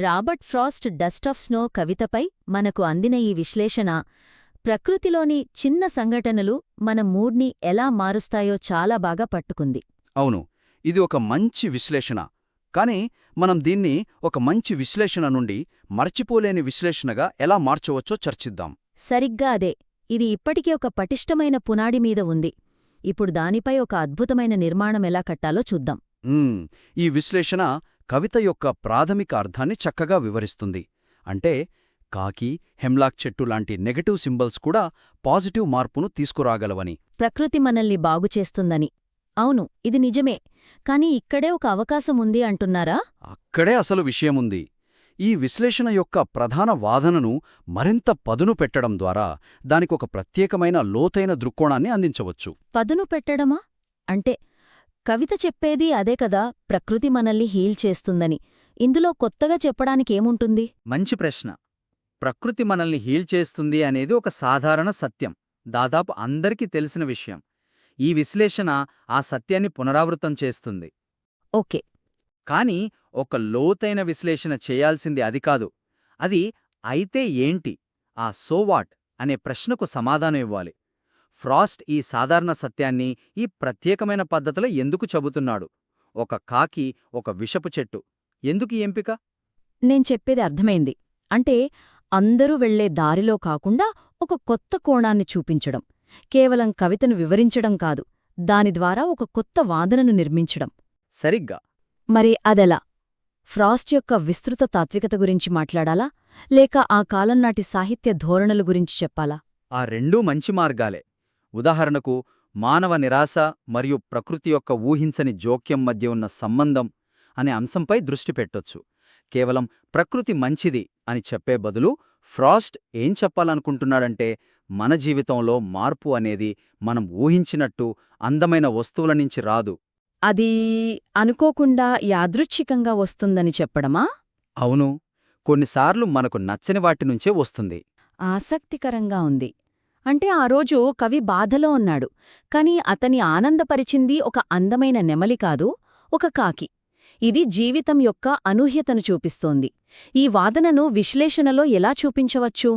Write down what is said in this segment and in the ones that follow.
Robert Frost Dust of Snow కవితపై మనకు అందిన ఈ విశ్లేషణ ప్రకృతిలోని చిన్న సంఘటనలు మన మూడ్ని ఎలా మారుస్తాయో చాలా బాగా పట్టుకుంది. అవును, ఇది ఒక మంచి విశ్లేషణ. కానీ మనం దీన్ని ఒక మంచి విశ్లేషణ నుండి మర్చిపోలేని విశ్లేషణగా ఎలా మార్చవచ్చో చర్చిద్దాం. సరిగ్గా అదే. ఇది ఇప్పటికే ఒక పటిష్టమైన పునాడి మీద ఉంది. ఇప్పుడు దానిపై ఒక అద్భుతమైన నిర్మాణం ఎలా కట్టాలో చూద్దాం. ఈ విశ్లేషణ కవిత యొక్క ప్రాథమిక అర్థాన్ని చక్కగా వివరిస్తుంది. అంటే కాకి, హెమ్లాక్ చెట్టు లాంటి నెగటివ్ సింబల్స్ కూడా పాజిటివ్ మార్పును తీసుకురాగలవని. ప్రకృతి మనల్ని బాగుచేస్తుందని. అవును, ఇది నిజమే. కాని ఇక్కడే ఒక అవకాశం ఉంది అంటున్నారా? అక్కడే అసలు విషయముంది. ఈ విశ్లేషణ యొక్క ప్రధాన వాదనను మరింత పదును పెట్టడం ద్వారా దానికొక ప్రత్యేకమైన లోతైన దృక్కోణాన్ని అందించవచ్చు. పదును పెట్టడమా? అంటే కవిత చెప్పేది అదే కదా, ప్రకృతి మనల్ని హీల్ చేస్తుందని. ఇందులో కొత్తగా చెప్పడానికేముంటుంది? మంచి ప్రశ్న. ప్రకృతి మనల్ని హీల్ చేస్తుంది అనేది ఒక సాధారణ సత్యం, దాదాపు అందరికీ తెలిసిన విషయం. ఈ విశ్లేషణ ఆ సత్యాన్ని పునరావృతం చేస్తుంది. ఓకే. కాని ఒక లోతైన విశ్లేషణ చేయాల్సింది అది కాదు. అది అయితే ఏంటి, ఆ సోవాట్ అనే ప్రశ్నకు సమాధానం ఇవ్వాలి. ఫ్రాస్ట్ ఈ సాధారణ సత్యాన్ని ఈ ప్రత్యేకమైన పద్ధతిలో ఎందుకు చెబుతున్నాడు? ఒక కాకి, ఒక విషపు చెట్టు, ఎందుకు ఈ ఎంపిక? నేను చెప్పేది అర్థమైంది. అంటే అందరూ వెళ్లే దారిలో కాకుండా ఒక కొత్త కోణాన్ని చూపించడం, కేవలం కవితను వివరించడం కాదు, దాని ద్వారా ఒక కొత్త వాదనను నిర్మించడం. సరిగ్గా. మరి అదెలా? ఫ్రాస్ట్ యొక్క విస్తృత తాత్వికత గురించి మాట్లాడాలా, లేక ఆ కాలంనాటి సాహిత్య ధోరణుల గురించి చెప్పాలా? ఆ రెండూ మంచి మార్గాలే. ఉదాహరణకు, మానవ నిరాశ మరియు ప్రకృతి యొక్క ఊహించని జోక్యం మధ్య ఉన్న సంబంధం అనే అంశంపై దృష్టి పెట్టొచ్చు. కేవలం ప్రకృతి మంచిది అని చెప్పే బదులు ఫ్రాస్ట్ ఏం చెప్పాలనుకుంటున్నాడంటే, మన జీవితంలో మార్పు అనేది మనం ఊహించినట్టు అందమైన వస్తువుల నుంచి రాదు. అది అనుకోకుండా యాదృచ్ఛికంగా వస్తుందని చెప్పడమా? అవును, కొన్నిసార్లు మనకు నచ్చని వాటినుంచే వస్తుంది. ఆసక్తికరంగా ఉంది. అంటే ఆ రోజు కవి బాధలో ఉన్నాడు, కాని అతని ఆనందపరిచింది ఒక అందమైన నెమలి కాదు, ఒక కాకి. ఇది జీవితం యొక్క అనూహ్యతను చూపిస్తోంది. ఈ వాదనను విశ్లేషణలో ఎలా చూపించవచ్చు?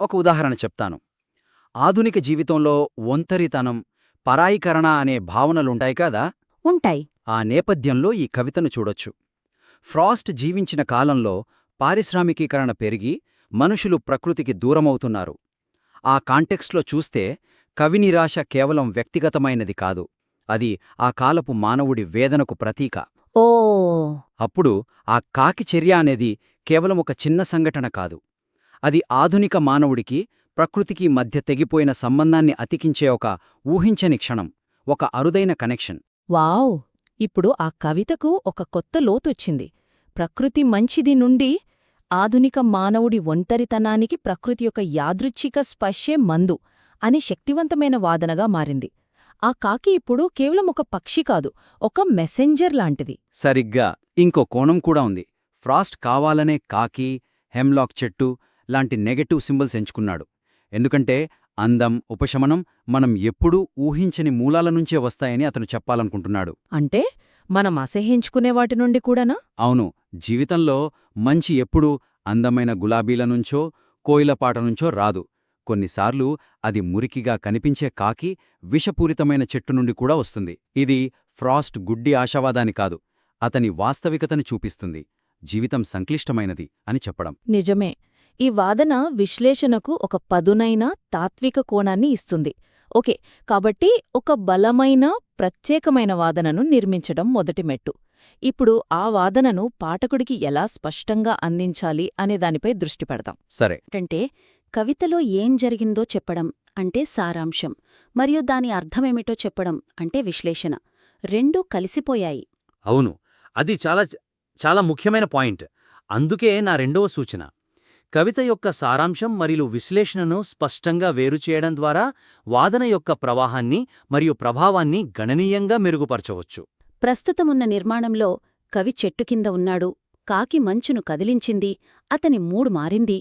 ఒక ఉదాహరణ చెప్తాను. ఆధునిక జీవితంలో ఒంటరితనం, పరాయీకరణ అనే భావనలుంటాయి కదా? ఉంటాయి. ఆ నేపథ్యంలో ఈ కవితను చూడొచ్చు. ఫ్రాస్ట్ జీవించిన కాలంలో పారిశ్రామికీకరణ పెరిగి మనుషులు ప్రకృతికి దూరమవుతున్నారు. ఆ కాంటెక్స్ట్లో చూస్తే కవి నిరాశ కేవలం వ్యక్తిగతమైనది కాదు, అది ఆ కాలపు మానవుడి వేదనకు ప్రతీక. ఓ. అప్పుడు ఆ కాకి చర్య అనేది కేవలం ఒక చిన్న సంఘటన కాదు, అది ఆధునిక మానవుడికి ప్రకృతికి మధ్య తెగిపోయిన సంబంధాన్ని అతికించే ఒక ఊహించని క్షణం, ఒక అరుదైన కనెక్షన్. వావ్! ఇప్పుడు ఆ కవితకు ఒక కొత్త లోతొచ్చింది. ప్రకృతి మంచిది నుండి ఆధునిక మానవుడి ఒంటరితనానికి ప్రకృతి యొక్క యాదృచ్ఛిక స్పర్శే మందు అని శక్తివంతమైన వాదనగా మారింది. ఆ కాకి ఇప్పుడు కేవలం ఒక పక్షి కాదు, ఒక మెసెంజర్ లాంటిది. సరిగ్గా. ఇంకో కోణం కూడా ఉంది. ఫ్రాస్ట్ కావాలనే కాకి, హెమ్లాక్ చెట్టు లాంటి నెగటివ్ సింబల్స్ ఎంచుకున్నాడు. ఎందుకంటే అందం, ఉపశమనం మనం ఎప్పుడూ ఊహించని మూలాల నుంచే వస్తాయని అతను చెప్పాలనుకుంటున్నాడు. అంటే మనం అసహ్యించుకునే వాటి నుండి కూడానా? అవును, జీవితంలో మంచి ఎప్పుడూ అందమైన గులాబీల నుంచో, కోయిలపాట నుంచో రాదు. కొన్నిసార్లు అది మురికిగా కనిపించే కాకి, విషపూరితమైన చెట్టు నుండి కూడా వస్తుంది. ఇది ఫ్రాస్ట్ గుడ్డి ఆశావాదాని కాదు, అతని వాస్తవికతని చూపిస్తుంది. జీవితం సంక్లిష్టమైనది అని చెప్పడం. నిజమే. ఈ వాదన విశ్లేషణకు ఒక పదునైన తాత్విక కోణాన్ని ఇస్తుంది. ఓకే, కాబట్టి ఒక బలమైన, ప్రత్యేకమైన వాదనను నిర్మించడం మొదటి మెట్టు. ఇప్పుడు ఆ వాదనను పాఠకుడికి ఎలా స్పష్టంగా అందించాలి అనే దానిపై దృష్టి పెడదాం. సరే. అంటే కవితలో ఏం జరిగిందో చెప్పడం అంటే సారాంశం, మరియు దాని అర్థమేమిటో చెప్పడం అంటే విశ్లేషణ. రెండూ కలిసిపోయాయి. అవును, అది చాలా ముఖ్యమైన పాయింట్. అందుకే నా రెండవ సూచన, కవిత యొక్క సారాంశం మరియు విశ్లేషణను స్పష్టంగా వేరుచేయడం ద్వారా వాదన యొక్క ప్రవాహాన్ని మరియు ప్రభావాన్ని గణనీయంగా మెరుగుపరచవచ్చు. ప్రస్తుతమున్న నిర్మాణంలో కవి చెట్టు కింద ఉన్నాడు, కాకి మంచును కదిలించింది, అతని మూడు మారింది.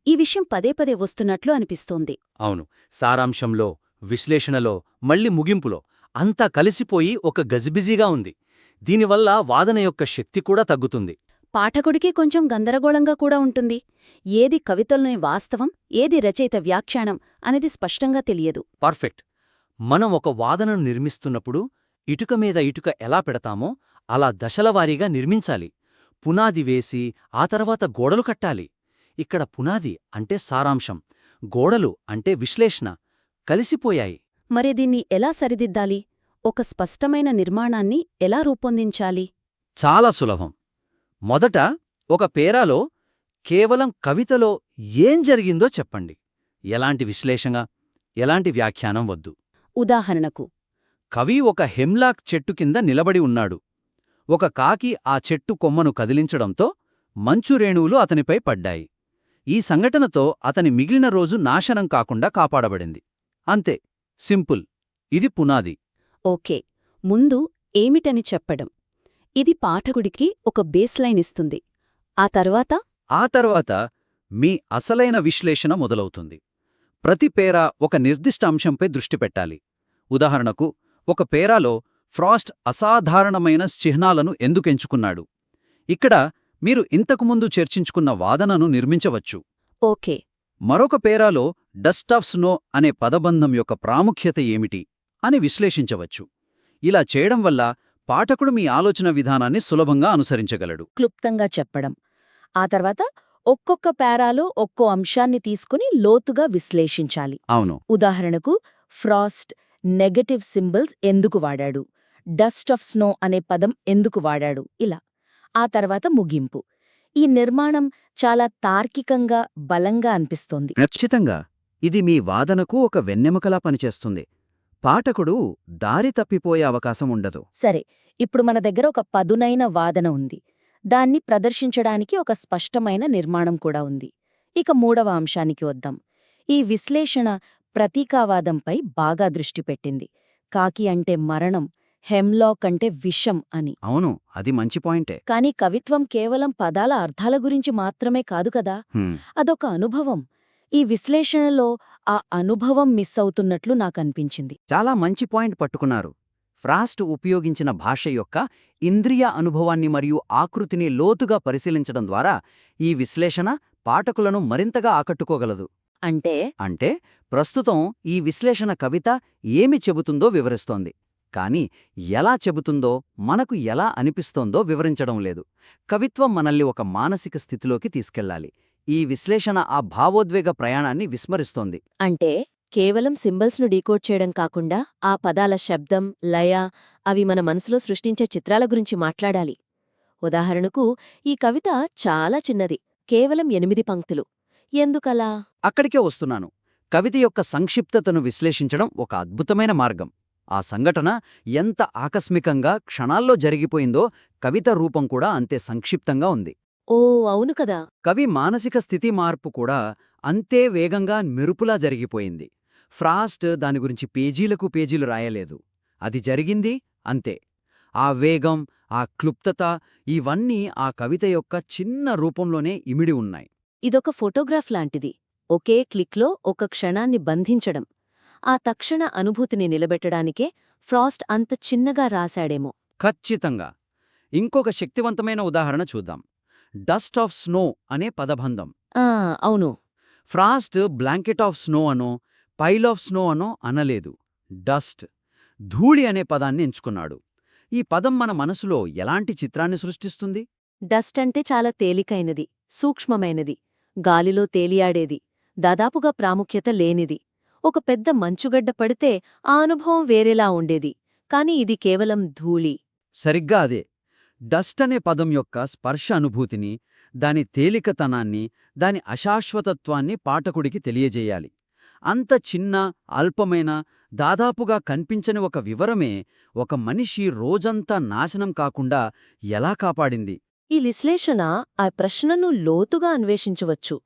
ఈ విషయం పదే పదే వస్తున్నట్లు అనిపిస్తోంది. అవును, సారాంశంలో, విశ్లేషణలో, మళ్ళీ ముగింపులో అంతా కలిసిపోయి ఒక గజిబిజిగా ఉంది. దీనివల్ల వాదన యొక్క శక్తి కూడా తగ్గుతుంది. పాఠకుడికి కొంచెం గందరగోళంగా కూడా ఉంటుంది. ఏది కవితలోని వాస్తవం, ఏది రచయిత వ్యాఖ్యానం అనేది స్పష్టంగా తెలియదు. పర్ఫెక్ట్. మనం ఒక వాదనను నిర్మిస్తున్నప్పుడు ఇటుక మీద ఇటుక ఎలా పెడతామో అలా దశలవారీగా నిర్మించాలి. పునాది వేసి ఆ తర్వాత గోడలు కట్టాలి. ఇక్కడ పునాది అంటే సారాంశం, గోడలు అంటే విశ్లేషణ కలిసిపోయాయి. మరి దీన్ని ఎలా సరిదిద్దాలి? ఒక స్పష్టమైన నిర్మాణాన్ని ఎలా రూపొందించాలి? చాలా సులభం. మొదట ఒక పేరాలో కేవలం కవితలో ఏం జరిగిందో చెప్పండి. ఎలాంటి విశ్లేషణ, ఎలాంటి వ్యాఖ్యానం వద్దు. ఉదాహరణకు, కవి ఒక హెమ్లాక్ చెట్టు కింద నిలబడి ఉన్నాడు. ఒక కాకి ఆ చెట్టు కొమ్మను కదిలించడంతో మంచు రేణువులు అతనిపై పడ్డాయి. ఈ సంఘటనతో అతని మిగిలిన రోజు నాశనం కాకుండా కాపాడబడింది. అంతే, సింపుల్. ఇది పునాది. ఓకే, ముందు ఏమిటని చెప్పడం. ఇది పాఠకుడికి ఒక బేస్లైన్ ఇస్తుంది. ఆ తర్వాత మీ అసలైన విశ్లేషణ మొదలవుతుంది. ప్రతి పేరా ఒక నిర్దిష్ట అంశంపై దృష్టి పెట్టాలి. ఉదాహరణకు, ఒక పేరాలో ఫ్రాస్ట్ అసాధారణమైన చిహ్నాలను ఎందుకెంచుకున్నాడు. ఇక్కడ మీరు ఇంతకుముందు చర్చించుకున్న వాదనను నిర్మించవచ్చు. ఓకే, మరొక పేరాలో డస్ట్ ఆఫ్ స్నో అనే పదబంధం యొక్క ప్రాముఖ్యత ఏమిటి అని విశ్లేషించవచ్చు. ఇలా చేయడం వల్ల పాఠకుడు మీ ఆలోచన విధానాన్ని సులభంగా అనుసరించగలడు. క్లుప్తంగా చెప్పడం. ఆ తర్వాత ఒక్కొక్క పేరాలో ఒక్కో అంశాన్ని తీసుకుని లోతుగా విశ్లేషించాలి. అవును. ఉదాహరణకు, ఫ్రాస్ట్ నెగటివ్ సింబల్స్ ఎందుకు వాడాడు, డస్ట్ ఆఫ్ స్నో అనే పదం ఎందుకు వాడాడు, ఇలా. ఆ తర్వాత ముగింపు. ఈ నిర్మాణం చాలా తార్కికంగా, బలంగా అనిపిస్తోంది. ఖచ్చితంగా ఇది మీ వాదనకు ఒక వెన్నెముకలా పనిచేస్తుంది. పాఠకుడు దారి తప్పిపోయే అవకాశం ఉండదు. సరే, ఇప్పుడు మన దగ్గర ఒక పదునైన వాదన ఉంది. దాన్ని ప్రదర్శించడానికి ఒక స్పష్టమైన నిర్మాణం కూడా ఉంది. ఇక మూడవ అంశానికి వద్దాం. ఈ విశ్లేషణ ప్రతీకావాదంపై బాగా దృష్టి పెట్టింది. కాకి అంటే మరణం, హెమ్లాక్ అంటే విషం అని. అవును, అది మంచి పాయింటే. కాని కవిత్వం కేవలం పదాల అర్థాల గురించి మాత్రమే కాదు కదా. అదొక అనుభవం. ఈ విశ్లేషణలో ఆ అనుభవం మిస్ అవుతున్నట్లు నాకనిపించింది. చాలా మంచి పాయింట్ పట్టుకున్నారు. ఫ్రాస్ట్ ఉపయోగించిన భాష యొక్క ఇంద్రియ అనుభవాన్ని మరియు ఆకృతిని లోతుగా పరిశీలించడం ద్వారా ఈ విశ్లేషణ పాఠకులను మరింతగా ఆకట్టుకోగలదు. అంటే ప్రస్తుతం ఈ విశ్లేషణ కవిత ఏమి చెబుతుందో వివరిస్తోంది, కాని ఎలా చెబుతుందో, మనకు ఎలా అనిపిస్తోందో వివరించడం లేదు. కవిత్వం మనల్ని ఒక మానసిక స్థితిలోకి తీసుకెళ్లాలి. ఈ విశ్లేషణ ఆ భావోద్వేగ ప్రయాణాన్ని విస్మరిస్తోంది. అంటే కేవలం సింబల్స్ను డీకోడ్ చేయడం కాకుండా ఆ పదాల శబ్దం, లయ, అవి మన మనసులో సృష్టించే చిత్రాల గురించి మాట్లాడాలి. ఉదాహరణకు, ఈ కవిత చాలా చిన్నది, కేవలం 8 పంక్తులు. ఎందుకలా? అక్కడికే వస్తున్నాను. కవిత యొక్క సంక్షిప్తతను విశ్లేషించడం ఒక అద్భుతమైన మార్గం. ఆ సంఘటన ఎంత ఆకస్మికంగా క్షణాల్లో జరిగిపోయిందో కవిత రూపం కూడా అంతే సంక్షిప్తంగా ఉంది. ఓ అవును కదా. కవి మానసిక స్థితి మార్పు కూడా అంతే వేగంగా మెరుపులా జరిగిపోయింది. ఫ్రాస్ట్ దాని గురించి పేజీలకు పేజీలు రాయలేదు. అది జరిగింది అంతే. ఆ వేగం, ఆ క్లుప్తత, ఇవన్నీ ఆ కవిత యొక్క చిన్న రూపంలోనే ఇమిడి ఉన్నాయి. ఇదొక ఫోటోగ్రాఫ్ లాంటిది. ఒకే క్లిక్లో ఒక క్షణాన్ని బంధించడం. ఆ తక్షణ అనుభూతిని నిలబెట్టడానికే ఫ్రాస్ట్ అంత చిన్నగా రాశాడేమో. ఖచ్చితంగా. ఇంకొక శక్తివంతమైన ఉదాహరణ చూద్దాం. డస్ట్ ఆఫ్ స్నో అనే పదబంధం. అవును. ఫ్రాస్ట్ బ్లాంకెట్ ఆఫ్ స్నో అనో, పైల్ ఆఫ్ స్నో అనో అనలేదు. డస్ట్, ధూళి అనే పదాన్ని ఎంచుకున్నాడు. ఈ పదం మన మనసులో ఎలాంటి చిత్రాన్ని సృష్టిస్తుంది? డస్ట్ అంటే చాలా తేలికైనది, సూక్ష్మమైనది, గాలిలో తేలియాడేది, దాదాపుగా ప్రాముఖ్యత లేనిది. ఒక పెద్ద మంచుగడ్డ పడితే ఆ అనుభవం వేరేలా ఉండేది. కాని ఇది కేవలం ధూళి. సరిగ్గా అదే. డస్ట్ అనే పదం యొక్క స్పర్శ అనుభూతిని, దాని తేలికతనాన్ని, దాని అశాశ్వతత్వాన్ని పాఠకుడికి తెలియజేయాలి. అంత చిన్న, అల్పమైన, దాదాపుగా కనిపించని ఒక వివరమే ఒక మనిషి రోజంతా నాశనం కాకుండా ఎలా కాపాడింది. ఈ విశ్లేషణ ఆ ప్రశ్నను లోతుగా అన్వేషించవచ్చు.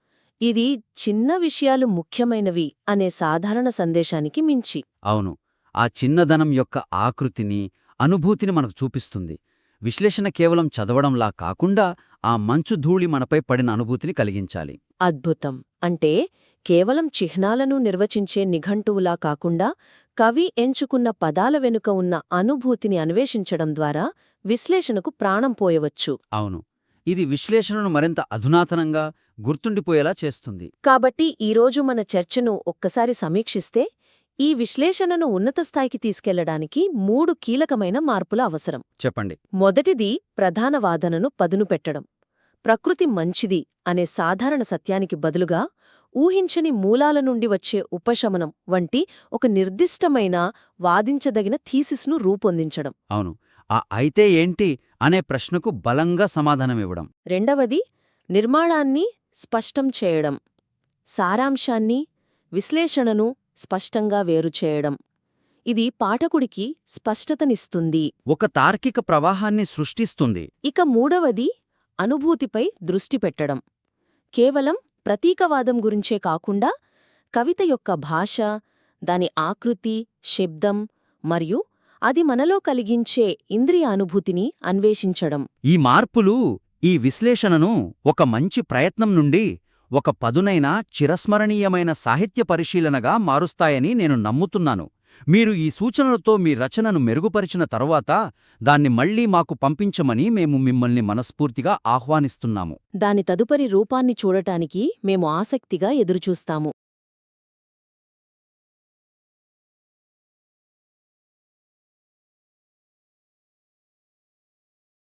ఇది చిన్న విషయాలు ముఖ్యమైనవి అనే సాధారణ సందేశానికి మించి. అవును, ఆ చిన్నదనం యొక్క ఆకృతిని, అనుభూతిని మనకు చూపిస్తుంది. విశ్లేషణ కేవలం చదవడంలా కాకుండా ఆ మంచు ధూళి మనపై పడిన అనుభూతిని కలిగించాలి. అద్భుతం. అంటే కేవలం చిహ్నాలను నిర్వచించే నిఘంటువులా కాకుండా కవి ఎంచుకున్న పదాల వెనుక ఉన్న అనుభూతిని అన్వేషించడం ద్వారా విశ్లేషణకు ప్రాణం పోయవచ్చు. అవును, ఇది విశ్లేషణను మరింత అధునాతనంగా గుర్తుండిపోయేలా చేస్తుంది. కాబట్టి ఈరోజు మన చర్చను ఒక్కసారి సమీక్షిస్తే ఈ విశ్లేషణను ఉన్నత స్థాయికి తీసుకెళ్లడానికి 3 కీలకమైన మార్పుల అవసరం. చెప్పండి. మొదటిది ప్రధాన వాదనను పదును పెట్టడం. ప్రకృతి మంచిది అనే సాధారణ సత్యానికి బదులుగా ఊహించని మూలాల నుండి వచ్చే ఉపశమనం వంటి ఒక నిర్దిష్టమైన వాదించదగిన థీసిస్ను రూపొందించడం. అవును, ఆ అయితే ఏంటి అనే ప్రశ్నకు బలంగా సమాధానమివ్వడం. రెండవది నిర్మాణాన్ని స్పష్టం చేయడం. సారాంశాన్ని, విశ్లేషణను స్పష్టంగా వేరుచేయడం. ఇది పాఠకుడికి స్పష్టతనిస్తుంది. ఒక తార్కిక ప్రవాహాన్ని సృష్టిస్తుంది. ఇక మూడవది అనుభూతిపై దృష్టి పెట్టడం. కేవలం ప్రతీకవాదం గురించే కాకుండా కవిత యొక్క భాష, దాని ఆకృతి, శబ్దం మరియు అది మనలో కలిగించే ఇంద్రియ అనుభూతిని అన్వేషించడం. ఈ మార్పులు ఈ విశ్లేషణను ఒక మంచి ప్రయత్నం నుండి ఒక పదునైన చిరస్మరణీయమైన సాహిత్య పరిశీలనగా మారుస్తాయని నేను నమ్ముతున్నాను. మీరు ఈ సూచనలతో మీ రచనను మెరుగుపరిచిన తరువాత దాన్ని మళ్లీ మాకు పంపించమని మేము మిమ్మల్ని మనస్ఫూర్తిగా ఆహ్వానిస్తున్నాము. దాని తదుపరి రూపాన్ని చూడటానికి మేము ఆసక్తిగా ఎదురుచూస్తాము.